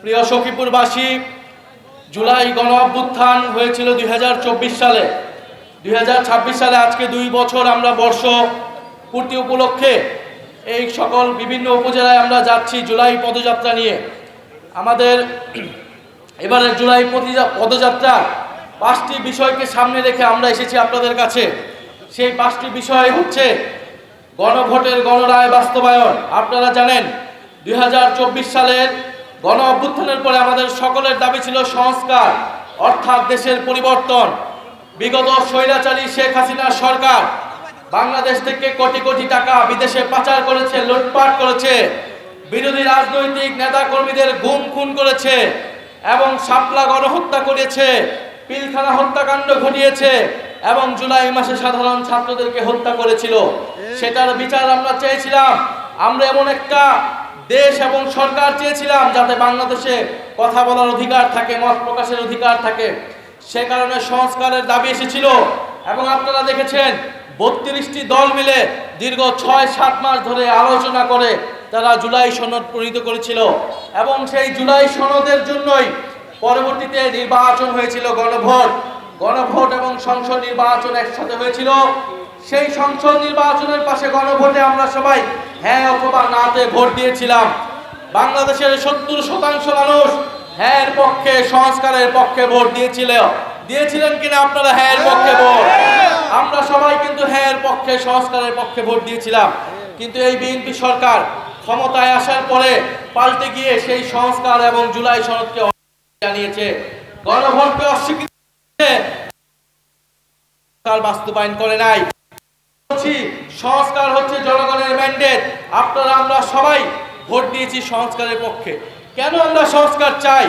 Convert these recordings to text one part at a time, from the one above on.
প্রিয় সখীপুরবাসী, জুলাই গণ অভ্যুত্থান হয়েছিল 2024 সালে। 2026 সালে আজকে 2 বছর আমরা বর্ষ পূর্তি উপলক্ষে এই সকল বিভিন্ন উপজেলায় আমরা যাচ্ছি জুলাই পদযাত্রা নিয়ে। আমাদের এবারের জুলাই পদযাত্রা 5টি বিষয়কে সামনে রেখে আমরা এসেছি আপনাদের কাছে। সেই 5টি বিষয় হচ্ছে গণভোটের গণরায় বাস্তবায়ন। আপনারা জানেন 2024 সালের গণ অভ্যুত্থানের পরে আমাদের সকলের দাবি ছিল সংস্কার, অর্থাৎ দেশের পরিবর্তন। বিগত স্বৈরাচারী শেখ হাসিনা সরকার বাংলাদেশ থেকে কোটি কোটি টাকা বিদেশে পাচার করেছে, লুটপাট করেছে, বিরোধী রাজনৈতিক নেতা কর্মীদের গুম খুন করেছে এবং শাপলা গণহত্যা করেছে, পিলখানা হত্যাকাণ্ড ঘটিয়েছে এবং জুলাই মাসে সাধারণ ছাত্রদেরকে হত্যা করেছিল। সেটার বিচার আমরা চেয়েছিলাম। আমরা এমন একটা দেশ এবং সরকার চেয়েছিলাম যাতে বাংলাদেশে কথা বলার অধিকার থাকে, মত প্রকাশের অধিকার থাকে। সে কারণে সংস্কারের দাবি এসেছিল এবং আপনারা দেখেছেন 32টি দল মিলে দীর্ঘ 6-7 মাস ধরে আলোচনা করে তারা জুলাই সনদ প্রণীত করেছিল এবং সেই জুলাই সনদের জন্যই পরবর্তীতে নির্বাচন হয়েছিল, গণভোট এবং সংসদ নির্বাচন একসাথে হয়েছিল। সেই সংসদ নির্বাচনের পাশে গণভোটে আমরা সবাই হ্যাঁ অথবা নাতে ভোট দিয়েছিলাম। বাংলাদেশের 70% মানুষ হ্যাঁ এর পক্ষে, সংস্কারের পক্ষে ভোট দিয়েছিলেন কিনা আপনারা? হ্যাঁ এর পক্ষে ভোট। আমরা সবাই কিন্তু হ্যাঁ এর পক্ষে, সংস্কারের পক্ষে ভোট দিয়েছিলাম। কিন্তু এই বিএনপি সরকার ক্ষমতায় আসার পরে পাল্টে গিয়ে সেই সংস্কার এবং জুলাই সনদকে জানিয়েছে, গণভোটকে অস্বীকৃতি বাস্তবায়ন করে নাই। সংস্কার হচ্ছে জনগণের ম্যান্ডেট। আমরা সবাই ভোট দিয়েছি সংস্কারের পক্ষে। কেন আমরা সংস্কার চাই?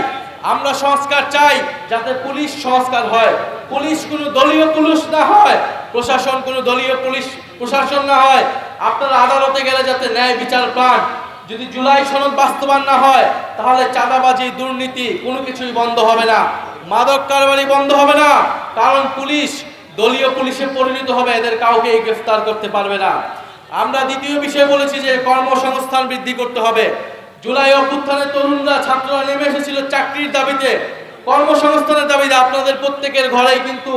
আমরা সংস্কার চাই যাতে পুলিশ সংস্কার হয়, পুলিশ কোনো দলীয় পুলিশ না হয়, প্রশাসন কোনো দলীয় পুলিশ প্রশাসন না হয়। আপনারা আদালতে গেলে যাতে ন্যায় বিচার পান। যদি জুলাই সনদ বাস্তবায়ন না হয় তাহলে চাঁদাবাজি, দুর্নীতি কোনো কিছুই বন্ধ হবে না, মাদক কারবারি বন্ধ হবে না, কারণ পুলিশ দলীয় পুলিশে পরিণত হবে, এদের কাউকে গ্রেফতার করতে পারবে না। আমরা দ্বিতীয় বিষয় বলেছি যে কর্মসংস্থান বৃদ্ধি করতে হবে। জুলাই অভ্যুত্থানে তরুণরা, ছাত্ররা নেমে এসেছিল চাকরির দাবিতে, কর্মসংস্থানের দাবিতে। আপনাদের প্রত্যেকের ঘরেই কিন্তু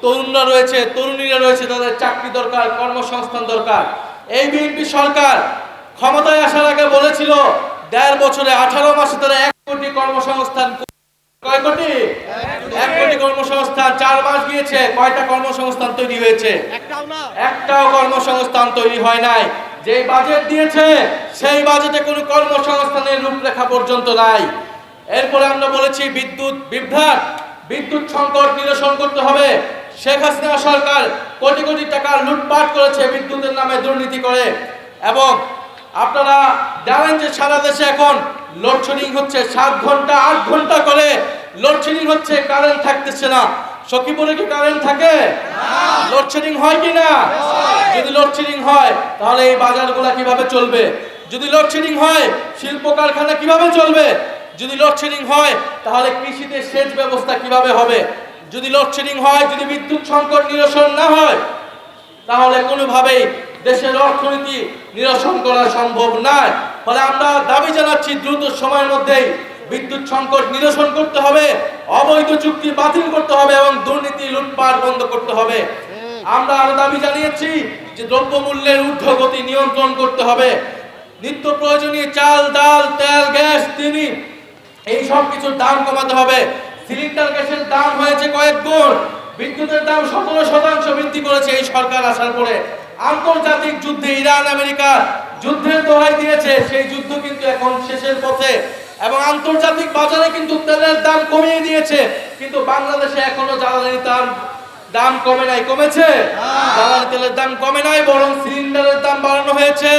তরুণরা রয়েছে, তরুণীরা রয়েছে, তাদের চাকরি দরকার, কর্মসংস্থান দরকার। এই বিএনপি সরকার ক্ষমতায় আসার আগে বলেছিল 1.5 বছরে 18 মাসে তারা 1 কোটি কর্মসংস্থান। কয় কোটি? 1 কোটি কর্মসংস্থান। 4 মাস গিয়েছে, কয়টা কর্মসংস্থান তৈরি হয়েছে? একটাও কর্মসংস্থান তৈরি হয় নাই। যে বাজেট দিয়েছে সেই বাজেটে কোনো কর্মসংস্থানের রূপরেখা পর্যন্ত নাই। এরপরে আমরা বলেছি বিদ্যুৎ বিভ্রাট, বিদ্যুৎ সংকট নিরসন করতে হবে। শেখ হাসিনা সরকার কোটি কোটি টাকা লুটপাট করেছে বিদ্যুতের নামে, দুর্নীতি করে। এবং আপনারা জানেন যে সারা দেশে এখন লোডশেডিং হচ্ছে, 7 ঘন্টা 8 ঘন্টা করে লোডশেডিং হচ্ছে, কারেন্ট থাকতেছে না। সখীপুরে কি কারেন্ট থাকে? লোডশেডিং হয় কি না? যদি লোডশেডিং হয় তাহলে এই বাজারগুলো কিভাবে চলবে? যদি লোডশেডিং হয় শিল্প কারখানা কিভাবে চলবে? যদি লোডশেডিং হয় তাহলে কৃষিতে সেচ ব্যবস্থা কিভাবে হবে? যদি লোডশেডিং হয়, যদি বিদ্যুৎ সংকট নিরসন না হয় তাহলে কোনোভাবেই দেশের অর্থনীতি নিরসন করা সম্ভব নয়। ফলে আমরা দাবি জানাচ্ছি দ্রুত সময়ের মধ্যেই বিদ্যুৎ সংকট নিরসন করতে হবে, অবৈধ চুক্তি বাতিল করতে হবে এবং দুর্নীতি, লুটপাট বন্ধ করতে হবে। আমরা আরো দাবি জানিয়েছি যে দ্রব্যমূল্যের ঊর্ধ্বগতি নিয়ন্ত্রণ করতে হবে। নিত্য প্রয়োজনীয় চাল, ডাল, তেল, গ্যাস, চিনি এই সব কিছুর দাম কমাতে হবে। সিলিন্ডার গ্যাসের দাম হয়েছে কয়েক গুণ, বিদ্যুতের দাম 17% বৃদ্ধি করেছে এই সরকার আসার পরে। আন্তর্জাতিক যুদ্ধে ইরান আমেরিকা যুদ্ধের দোহাই দিয়েছে, সেই যুদ্ধ কিন্তু এখন শেষের পথে এবং আন্তর্জাতিক বাজারে কিন্তু তেলের দাম কমিয়ে দিয়েছে। কিন্তু বাংলাদেশে এখনো জ্বালানির দাম কমে নাই। কমেছে? জ্বালানি তেলের দাম কমে নাই, বরং সিলিন্ডারের দাম বাড়ানো হয়েছে,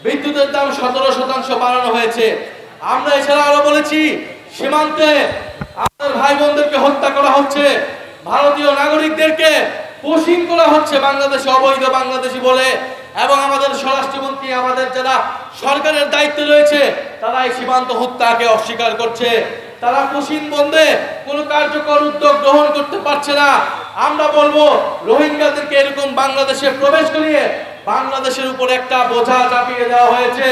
বিদ্যুতের দাম 17% বাড়ানো হয়েছে। আমরা এছাড়া আরো বলেছি সীমান্তে আমাদের ভাই বোনদেরকে হত্যা করা হচ্ছে, ভারতীয় নাগরিকদেরকে পোশিং করা হচ্ছে বাংলাদেশে অবৈধ বাংলাদেশি বলে। এবং আমাদের স্বরাষ্ট্রমন্ত্রী, আমাদের যারা সরকারের দায়িত্বে রয়েছে তারা এই সীমান্ত হত্যাকে অস্বীকার করছে। তারা পোশিং বন্ধে কোনো কার্যকর উদ্যোগ গ্রহণ করতে পারছে না। আমরা বলবো রোহিঙ্গাদেরকে এরকম বাংলাদেশে প্রবেশ করিয়ে বাংলাদেশের উপর একটা বোঝা চাপিয়ে দেওয়া হয়েছে।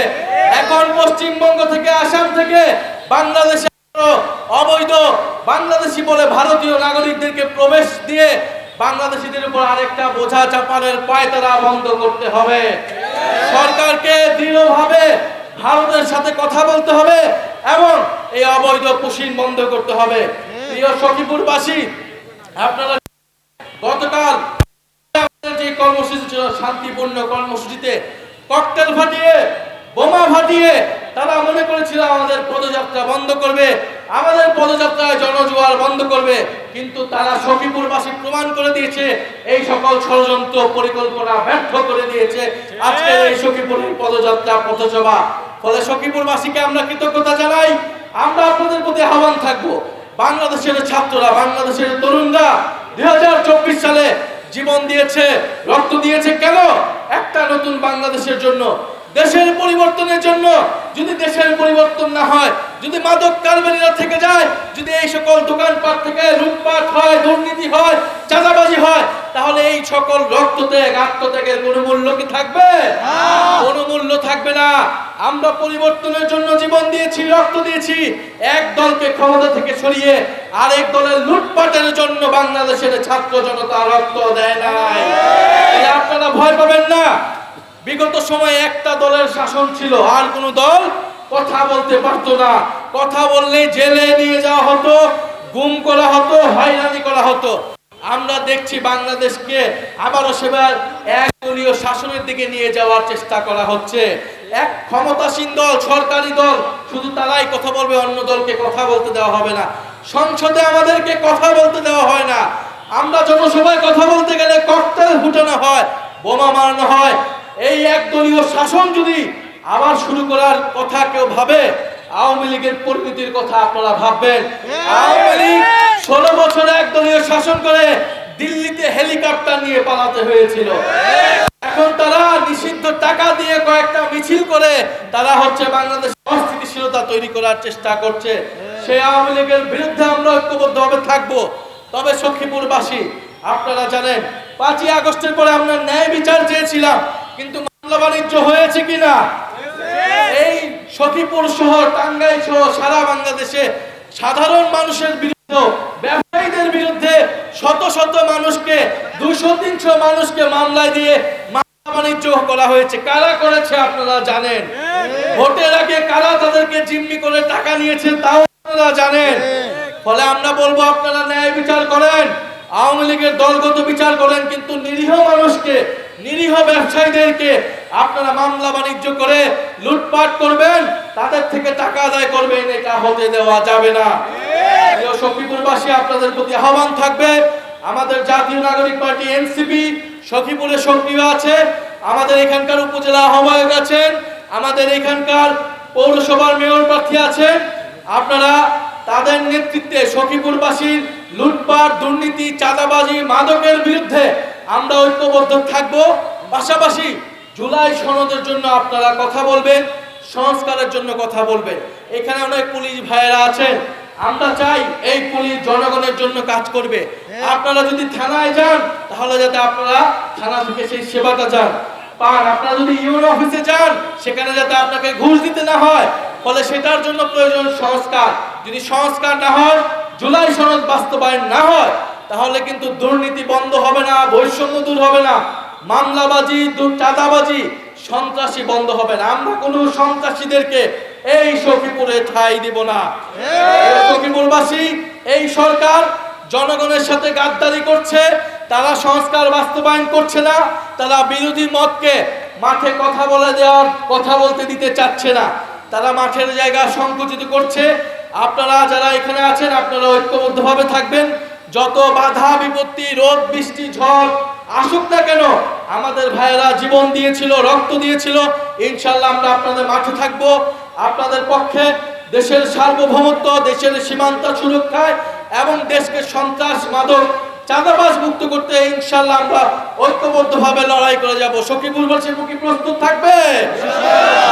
এখন পশ্চিমবঙ্গ থেকে, আসাম থেকে বাংলাদেশে অবৈধ বাংলাদেশি বলে ভারতীয় নাগরিকদেরকে প্রবেশ দিয়ে বাংলাদেশিদের উপর আরেকটা বোঝা চাপানের পায়তারা বন্ধ করতে হবে। সরকারকে দৃঢ়ভাবে ভারতের সাথে কথা বলতে হবে এবং এই অবৈধ পুশিং বন্ধ করতে হবে। প্রিয় সখীপুরবাসী, আপনারা গতকাল যে কর্মসূচি ছিল শান্তিপূর্ণ কর্মসূচিতে ককটেল ফাটিয়ে বোমা ফাটিয়ে তারা মনে করেছিল আমাদের পদযাত্রা বন্ধ করবে, আমাদের পদযাত্রায় জনজোয়ার বন্ধ করবে, কিন্তু তারা সখীপুরবাসী প্রমাণ করে দিয়েছে এই সকল ষড়যন্ত্র পরিকল্পনা ব্যর্থ করে দিয়েছে আজকে এই সখীপুরের পদযাত্রা পথসভা। ফলে সখীপুরবাসীকে আমরা কৃতজ্ঞতা জানাই। আমরা আপনাদের প্রতি আহ্বান থাকবো, বাংলাদেশের ছাত্ররা, বাংলাদেশের তরুণরা 2024 সালে জীবন দিয়েছে, রক্ত দিয়েছে কেন? একটা নতুন বাংলাদেশের জন্য, দেশের পরিবর্তনের জন্য। যদি দেশের পরিবর্তন না হয়, যদি মাদক কারবারিরা থেকে যায়, যদি এই সকল দোকানপাট থেকে লুটপাট হয়, দুর্নীতি হয়, চাঁদাবাজি হয়, তাহলে এই সকল রক্তত্যাগ আত্মত্যাগের কোনো মূল্য কি থাকবে? কোনো মূল্য থাকবে না। আমরা পরিবর্তনের জন্য জীবন দিয়েছি, রক্ত দিয়েছি। এক দলকে ক্ষমতা থেকে সরিয়ে আরেক দলের লুটপাটের জন্য বাংলাদেশের ছাত্র জনতা রক্ত দেয় নাই। আপনারা ভয় পাবেন না। বিগত সময়ে একটা দলের শাসন ছিল, আর কোন দল কথা বলতে পারতো না। কথা বললে জেলে নিয়ে যাওয়া হতো, গুম করা হতো, হয়রানি করা হতো। আমরা দেখছি বাংলাদেশকে আবারও সেবার একদলীয় শাসনের দিকে নিয়ে যাওয়ার চেষ্টা করা হচ্ছে। এক ক্ষমতাসীন দল, সরকারি দল, শুধু তারাই কথা বলবে, অন্য দলকে কথা বলতে দেওয়া হবে না। সংসদে আমাদেরকে কথা বলতে দেওয়া হয় না। আমরা জনসভায় কথা বলতে গেলে ককটেল ফুটানো হয়, বোমা মারানো হয়। এই একদলীয় শাসন যদি আবার শুরু করার কথা কেউ ভাবে, আওয়ামী লীগের পরিণতির কথা আপনারা ভাববেন। আওয়ামী লীগ 16 বছর একদলীয় শাসন করে দিল্লিতে হেলিকপ্টার নিয়ে পালাতে হয়েছিল। এখন তারা নিষিদ্ধ টাকা দিয়ে কয়েকটা মিছিল করে তারা হচ্ছে বাংলাদেশ অস্থিতিশীলতা তৈরি করার চেষ্টা করছে। সেই আওয়ামী লীগের বিরুদ্ধে আমরা ঐক্যবদ্ধভাবে থাকবো। তবে সখীপুরবাসী, আপনারা জানেন 5ই আগস্টের পরে আমরা ন্যায় বিচার চেয়েছিলাম, কিন্তু মামলা বাণিজ্য হয়েছে কিনা? এই সখীপুর শহর, টাঙ্গাইল সহ সারা বাংলাদেশে সাধারণ মানুষের বিরুদ্ধে, ব্যবসায়ীদের বিরুদ্ধে শত শত মানুষকে, 200-300 মানুষকে মামলায় দিয়ে মামলা বাণিজ্য করা হয়েছে। কারা করেছে আপনারা জানেন। ভোটের আগে কারা তাদেরকে জিম্মি করে টাকা নিয়েছে তাও আপনারা জানেন। ফলে আমরা বলবো, আপনারা ন্যায় বিচার করেন, আওয়ামী লীগের দলগত বিচার করেন, কিন্তু নিরীহ মানুষকে, নিরীহ ব্যবসায়ীদেরকে আপনারা মামলা বাণিজ্য করে লুটপাট করবেন, তাদের থেকে টাকা আদায় করবেন, এটা হতে দেওয়া যাবে না। প্রিয় সখীপুরবাসী, আপনাদের প্রতি আহ্বান থাকবে, আমাদের জাতীয় নাগরিক পার্টি এনসিপি সখীপুরে সক্রিয় আছে। আমাদের এখানকার উপজেলা আহ্বায়ক আছেন, আমাদের এখানকার পৌরসভার মেয়র প্রার্থী আছেন। আপনারা তাদের নেতৃত্বে সখীপুরবাসীর লুটপাট, দুর্নীতি, চাঁদাবাজি, মাদকের বিরুদ্ধে আমরা ঐক্যবদ্ধ থাকব। পাশাপাশি জুলাই সনদের জন্য আপনারা কথা বলবেন, সংস্কারের জন্য কথা বলবেন। এখানে অনেক পুলিশ ভাইয়েরা আছেন, আমরা চাই এই পুলিশ জনগণের জন্য কাজ করবে। আপনারা যদি থানায় যান, তাহলে যাতে আপনারা থানা থেকে সেই সেবাটা পান। আপনারা যদি ইউনো অফিসে যান, সেখানে যাতে আপনাকে ঘুষ দিতে না হয়। ফলে সেটার জন্য প্রয়োজন সংস্কার। যদি সংস্কার না হয়, জুলাই সনদ বাস্তবায়ন না হয়, তাহলে কিন্তু দুর্নীতি বন্ধ হবে না, বৈষম্য দূর হবে না, মামলাবাজি, চাঁদাবাজি, সন্ত্রাসী বন্ধ হবে না। আমরা কোনো সন্ত্রাসীদেরকে এই সখীপুরে ঠাঁই দিব না। সখীপুরবাসী, এই সরকার জনগণের সাথে গাদ্দারি করছে। তারা সংস্কার বাস্তবায়ন করছে না, তারা বিরোধী মতকে মাঠে কথা বলতে দিতে চাচ্ছে না, তারা মাঠের জায়গা সংকুচিত করছে। আপনারা যারা এখানে আছেন, আপনারা ঐক্যবদ্ধভাবে থাকবেন। যত বাধা বিপত্তি, রোদ বৃষ্টি ঝড় আসুক না কেন, আমাদের ভাইয়েরা জীবন দিয়েছিল, রক্ত দিয়েছিল, ইনশাআল্লাহ আমরা আপনাদের মাঠে থাকবো, আপনাদের পক্ষে। দেশের সার্বভৌমত্ব, দেশের সীমান্ত সুরক্ষায় এবং দেশকে সন্ত্রাস, মাদক, চাঁদাবাজ মুক্ত করতে ইনশাআল্লাহ আমরা ঐক্যবদ্ধভাবে লড়াই করে যাব। সখীপুরবাসীর কি প্রস্তুত থাকবে?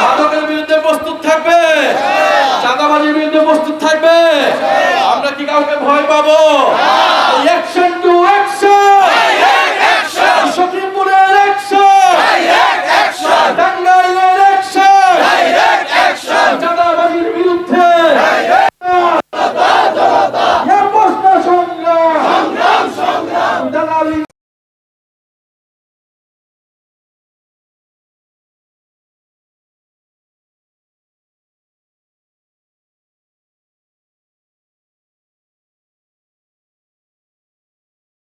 মাদকের বিরুদ্ধে প্রস্তুত থাকবে? চাঁদাবাজির বিরুদ্ধে প্রস্তুত থাকবে? আমরা কি কাউকে ভয় পাবো?